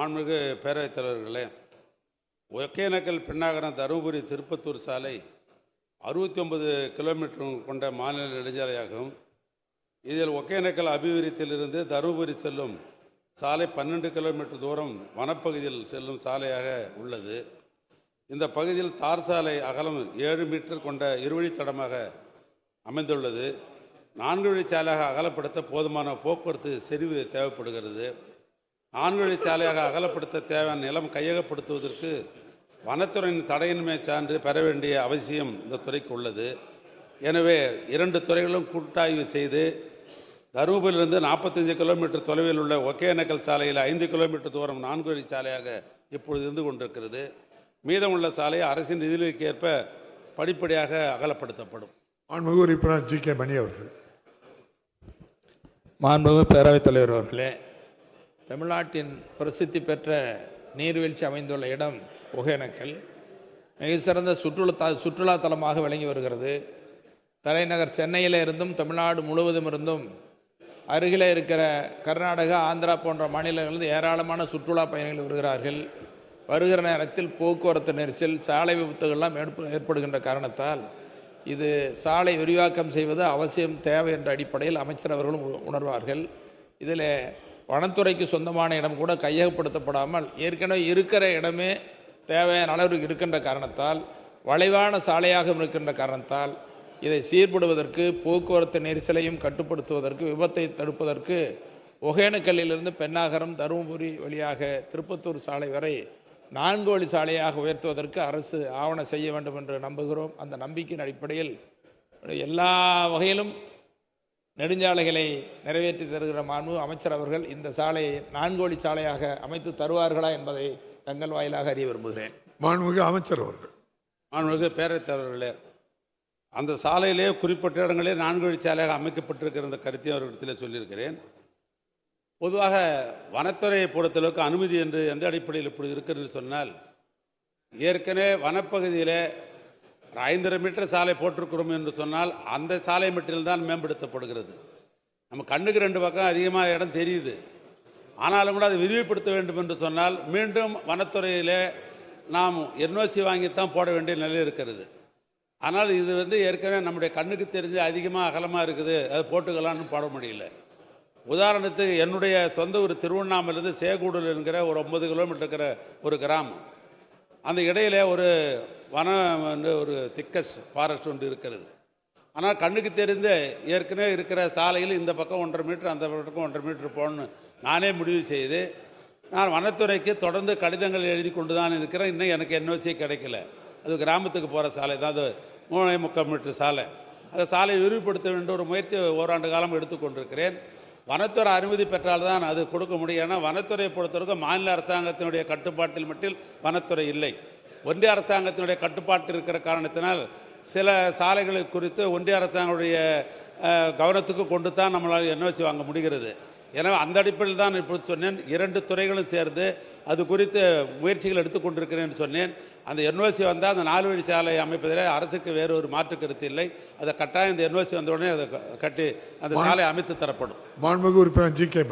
மாண்புமிகு பேரவைத் தலைவர்களே, ஒகேனக்கல் பெண்ணாகரம் தருமபுரி திருப்பத்தூர் சாலை 69 கிலோமீட்டர் கொண்ட மாநில நெடுஞ்சாலையாகும். இதில் ஒகேனக்கல் அபிவிருத்தியிலிருந்து தருமபுரி செல்லும் சாலை 12 கிலோமீட்டர் தூரம் வனப்பகுதியில் செல்லும் சாலையாக உள்ளது. இந்த பகுதியில் தார் சாலை அகலம் 7 மீட்டர் கொண்ட இருவழித்தடமாக அமைந்துள்ளது. 4 வழிச்சாலையாக அகலப்படுத்த போதுமான போக்குவரத்து செறிவு தேவைப்படுகிறது. 4 வழிச்சாலையாக அகலப்படுத்த தேவையான நிலம் கையகப்படுத்துவதற்கு வனத்துறையின் தடையின்மை சான்று பெற வேண்டிய அவசியம் இந்த துறைக்கு உள்ளது. எனவே 2 துறைகளும் கூட்டாய்வு செய்து தருமபுரியிலிருந்து 45 கிலோமீட்டர் தொலைவில் உள்ள ஒகேனக்கல் சாலையில் 5 கிலோமீட்டர் தூரம் 4 வழிச்சாலையாக இப்பொழுது இருந்து கொண்டிருக்கிறது. மீதமுள்ள சாலை அரசின் நிதிநிலைக்கு ஏற்ப படிப்படியாக அகலப்படுத்தப்படும். மாண்புமிகு உறுப்பினர் ஜி.கே. மணி அவர்கள். மாண்புமிகு பேரவைத் தலைவர் அவர்களே, தமிழ்நாட்டின் பிரசித்தி பெற்ற நீர்வீழ்ச்சி அமைந்துள்ள இடம் ஒகேனக்கல் மிக சிறந்த சுற்றுலா தலமாக விளங்கி வருகிறது. தலைநகர் சென்னையில் இருந்தும் தமிழ்நாடு முழுவதும் இருந்தும் அருகில் இருக்கிற கர்நாடகா, ஆந்திரா போன்ற மாநிலங்களிலிருந்து ஏராளமான சுற்றுலா பயணிகள் வருகிறார்கள். வருகிற நேரத்தில் போக்குவரத்து நெரிசல், சாலை விபத்துகள்லாம் ஏற்படுகின்ற காரணத்தால் இது சாலை விரிவாக்கம் செய்வது அவசியம் தேவை என்ற அடிப்படையில் அமைச்சர் அவர்களும் உணர்வார்கள். இதில் வனத்துறைக்கு சொந்தமான இடம் கூட கையகப்படுத்தப்படாமல் ஏற்கனவே இருக்கிற இடமே தேவையான அளவிற்கு இருக்கின்ற காரணத்தால், வளைவான சாலையாக இருக்கின்ற காரணத்தால் இதை சீர்படுவதற்கு, போக்குவரத்து நெரிசலையும் கட்டுப்படுத்துவதற்கு, விபத்தை தடுப்பதற்கு ஒகேனக்கல்லிலிருந்து பெண்ணாகரம் தருமபுரி வழியாக திருப்பத்தூர் சாலை வரை 4 வழி சாலையாக உயர்த்துவதற்கு அரசு ஆவணம் செய்ய வேண்டும் என்று நம்புகிறோம். அந்த நம்பிக்கையின் அடிப்படையில் எல்லா வகையிலும் நெடுஞ்சாலைகளை நிறைவேற்றி தருகிற மாண்பு அமைச்சர் அவர்கள் இந்த சாலையை 4 வழி சாலையாக அமைத்து தருவார்களா என்பதை தங்கள் வாயிலாக அறிய விரும்புகிறேன். மாண்புமிகு அமைச்சர் அவர்கள். மாண்புமிகு பேரவைத் தலைவர்களே, அந்த சாலையிலே குறிப்பிட்ட இடங்களே 4 வழி சாலையாக அமைக்கப்பட்டிருக்கிற இந்த கருத்தை அவர்களிடத்தில் சொல்லியிருக்கிறேன். பொதுவாக வனத்துறையை பொறுத்தளவுக்கு அனுமதி என்று எந்த அடிப்படையில் இப்படி இருக்கிறது சொன்னால், ஏற்கனவே வனப்பகுதியில் 500 மீட்டர் சாலை போட்டிருக்கிறோம் என்று சொன்னால் அந்த சாலை மட்டில்தான் மேம்படுத்தப்படுகிறது. நம்ம கண்ணுக்கு 2 பக்கம் அதிகமாக இடம் தெரியுது. ஆனாலும் கூட அதை விரிவுபடுத்த வேண்டும் என்று சொன்னால் மீண்டும் வனத்துறையில் நாம் NOC வாங்கித்தான் போட வேண்டிய நிலை இருக்கிறது. ஆனால் இது ஏற்கனவே நம்முடைய கண்ணுக்கு தெரிஞ்சு அதிகமாக அகலமாக இருக்குது, அது போட்டுக்கலான்னு போட முடியல. உதாரணத்துக்கு என்னுடைய சொந்த ஊர் திருவண்ணாமலேருந்து சேகூடல் என்கிற ஒரு 9 கிலோமீட்டர் இருக்கிற ஒரு கிராமம். அந்த இடையில ஒரு வனம் ஒரு திக்கஸ் ஃபாரஸ்ட் ஒன்று இருக்கிறது. ஆனால் கண்ணுக்கு தெரிந்த ஏற்கனவே இருக்கிற சாலையில் இந்த பக்கம் 1.5 மீட்டர், அந்த பக்கம் 1.5 மீட்டர் போகணுன்னு நானே முடிவு செய்து நான் வனத்துறைக்கு தொடர்ந்து கடிதங்கள் எழுதி கொண்டு தான் இருக்கிறேன். இன்னும் எனக்கு NOC கிடைக்கல. அது கிராமத்துக்கு போகிற சாலை தான், அது 3.25 மீட்டர் சாலை. அந்த சாலையை விரிவுபடுத்த வேண்டிய ஒரு முயற்சி ஓராண்டு காலம் எடுத்துக்கொண்டிருக்கிறேன். வனத்துறை அனுமதி பெற்றால்தான் அது கொடுக்க முடியும். ஏன்னா வனத்துறையை பொறுத்தவரைக்கும் மாநில அரசாங்கத்தினுடைய கட்டுப்பாட்டில் மட்டும் வனத்துறை இல்லை, ஒன்றிய அரசாங்கத்தினுடைய கட்டுப்பாட்டில் இருக்கிற காரணத்தினால் சில சாலைகளை குறித்து ஒன்றிய அரசாங்கத்துடைய கவனத்துக்கு கொண்டு தான் நம்மளால் NOC வாங்க முடிகிறது. எனவே அந்த அடிப்படையில் தான் இப்போது சொன்னேன், 2 துறைகளும் சேர்ந்து அது குறித்து முயற்சிகள் எடுத்துக்கொண்டிருக்கிறேன் என்று சொன்னேன். அந்த NOC வந்தால் அந்த 4 வழி சாலை அமைப்பதில் அரசுக்கு வேறு ஒரு மாற்று கருத்து இல்லை. அதை கட்டாயம் இந்த NOC வந்த உடனே அதை கட்டி அந்த சாலை அமைத்து தரப்படும். மாண்புமிகு உறுப்பினர் ஜி.கே.